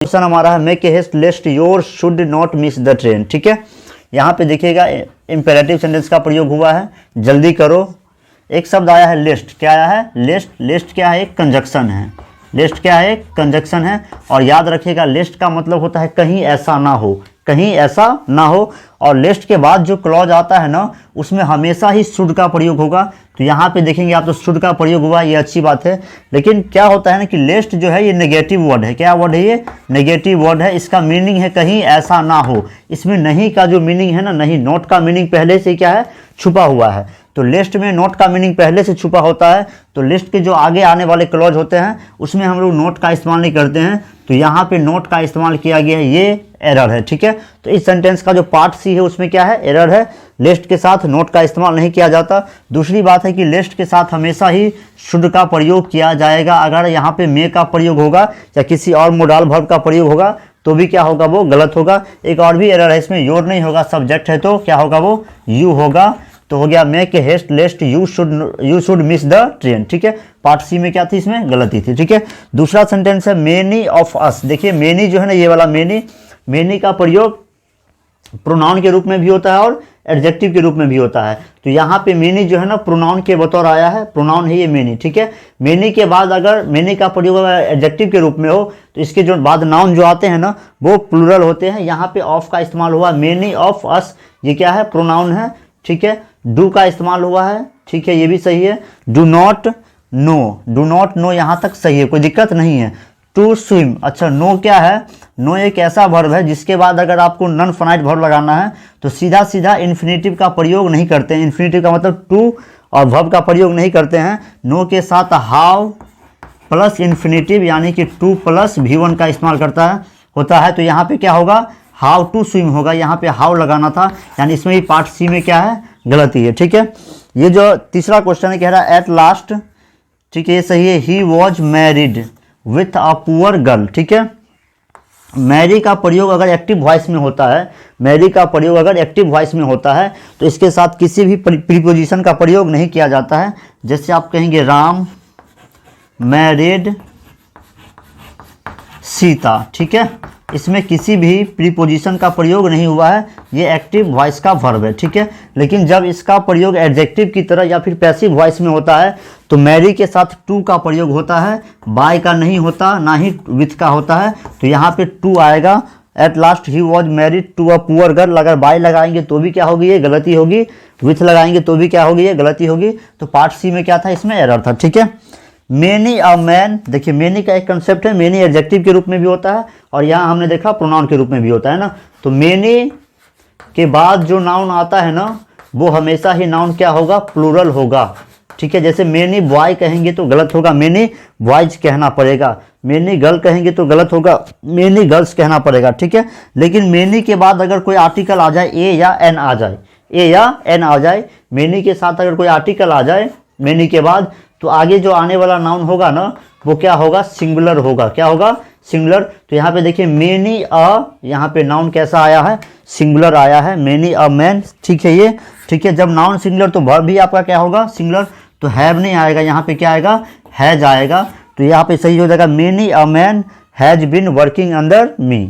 Question हमारा है make a haste lest your should not miss the train. ठीक है, यहाँ पे देखिएगा इंपेरेटिव सेंटेंस का प्रयोग हुआ है, जल्दी करो। एक शब्द आया है लेस्ट, क्या आया है? लेस्ट। लेस्ट क्या है? एक कंजक्शन है। लेस्ट क्या है? एक कंजक्शन है। और याद रखिएगा लेस्ट का मतलब होता है कहीं ऐसा ना हो, कहीं ऐसा ना हो। और लेस्ट के बाद जो क्लॉज आता है ना, उसमें हमेशा ही शुड का प्रयोग होगा। तो यहाँ पे देखेंगे आप तो शुड का प्रयोग हुआ, ये अच्छी बात है। लेकिन क्या होता है ना कि लेस्ट जो है ये नेगेटिव वर्ड है। क्या वर्ड है ये? नेगेटिव वर्ड है। इसका मीनिंग है कहीं ऐसा ना हो। इसमें नहीं का जो मीनिंग है ना, नहीं, नॉट का मीनिंग पहले से क्या है? छुपा हुआ है। तो लिस्ट में नोट का मीनिंग पहले से छुपा होता है। तो लिस्ट के जो आगे आने वाले क्लॉज होते हैं उसमें हम लोग नोट का इस्तेमाल नहीं करते हैं। तो यहाँ पे नोट का इस्तेमाल किया गया है, ये एरर है। ठीक है, तो इस सेंटेंस का जो पार्ट सी है उसमें क्या है? एरर है। लिस्ट के साथ नोट का इस्तेमाल नहीं किया जाता। दूसरी बात है कि लिस्ट के साथ हमेशा ही शुड का प्रयोग किया जाएगा। अगर यहाँ पे मे का प्रयोग होगा या किसी और मोडाल वर्ब का प्रयोग होगा तो भी क्या होगा? वो गलत होगा। एक और भी एरर है इसमें, योर नहीं होगा, सब्जेक्ट है तो क्या होगा? वो यू होगा। तो हो गया make a haste lest you should miss the train. ठीक है, पार्ट सी में क्या थी? इसमें गलती थी। ठीक है, दूसरा सेंटेंस है मेनी ऑफ अस। देखिए मेनी जो है ना, ये वाला मेनी, मेनी का प्रयोग प्रोनाउन के रूप में भी होता है और एडजेक्टिव के रूप में भी होता है। तो यहाँ पे मेनी जो है ना प्रोनाउन के बतौर आया है, प्रोनाउन है ये मेनी। ठीक है, मेनी के बाद अगर मेनी का प्रयोग अगर एडजेक्टिव के रूप में हो तो इसके जो बाद नाउन जो आते हैं ना वो प्लूरल होते हैं। यहाँ पे ऑफ का इस्तेमाल हुआ, मेनी ऑफ अस, ये क्या है? प्रोनाउन है। ठीक है, डू का इस्तेमाल हुआ है। ठीक है, ये भी सही है। Do not know, do not know यहाँ तक सही है, कोई दिक्कत नहीं है। टू स्विम, अच्छा नो क्या है? नो एक ऐसा वर्ब है जिसके बाद अगर आपको नॉन फाइनाइट वर्ब लगाना है तो सीधा सीधा इन्फिनेटिव का प्रयोग नहीं करते हैं। इन्फिनेटिव का मतलब टू और वर्ब का प्रयोग नहीं करते हैं। नो के साथ हाउ प्लस इन्फिनेटिव यानी कि टू प्लस V1 का इस्तेमाल होता है। तो यहाँ पे क्या होगा? हाउ टू स्विम होगा, यहाँ पे हाउ लगाना था, यानी इसमें भी पार्ट सी में क्या है? गलती है। ठीक है, ये जो तीसरा क्वेश्चन है कह रहा है एट लास्ट। ठीक है, ये सही है। ही was married with a poor girl. ठीक है, मैरी का प्रयोग अगर एक्टिव वॉइस में होता है, मैरी का प्रयोग अगर एक्टिव वॉइस में होता है तो इसके साथ किसी भी प्रीपोजिशन का प्रयोग नहीं किया जाता है। जैसे आप कहेंगे राम मैरिड सीता। ठीक है, इसमें किसी भी प्रीपोजिशन का प्रयोग नहीं हुआ है, ये एक्टिव वॉइस का वर्ब है। ठीक है, लेकिन जब इसका प्रयोग एडजेक्टिव की तरह या फिर पैसिव वॉइस में होता है तो मैरी के साथ टू का प्रयोग होता है, बाय का नहीं होता, ना ही विथ का होता है। तो यहाँ पे टू आएगा। At last he was married to a poor girl, अगर बाय लगाएंगे तो भी क्या होगी? ये गलती होगी। विथ लगाएंगे तो भी क्या होगी? ये गलती होगी। तो पार्ट सी में क्या था? इसमें एरर था। ठीक है, मेनी अ मैन, देखिए मेनी का एक कंसेप्ट है, मेनी एडजेक्टिव के रूप में भी होता है और यहाँ हमने देखा प्रोनाउन के रूप में भी होता है ना। तो मेनी के बाद जो नाउन आता है ना वो हमेशा ही नाउन क्या होगा? प्लूरल होगा। ठीक है, जैसे मेनी बॉय कहेंगे तो गलत होगा, मेनी बॉयज कहना पड़ेगा। मेनी गर्ल कहेंगे तो गलत होगा, मेनी गर्ल्स कहना पड़ेगा। ठीक है, लेकिन मेनी के बाद अगर कोई आर्टिकल आ जाए, ए या एन आ जाए, ए या एन आ जाए, मेनी के साथ अगर कोई आर्टिकल आ जाए मेनी के बाद, तो आगे जो आने वाला नाउन होगा ना वो क्या होगा? सिंगुलर होगा। क्या होगा? सिंगुलर। तो यहाँ पे देखिए मेनी अ, यहाँ पे नाउन कैसा आया है? सिंगुलर आया है, मेनी अ मैन। ठीक है ये। ठीक है, जब नाउन सिंगुलर तो वर्ब भी आपका क्या होगा? सिंगुलर। तो हैव नहीं आएगा, यहाँ पे क्या आएगा? हैज आएगा। तो यहाँ पे सही हो जाएगा many a man has been working under me.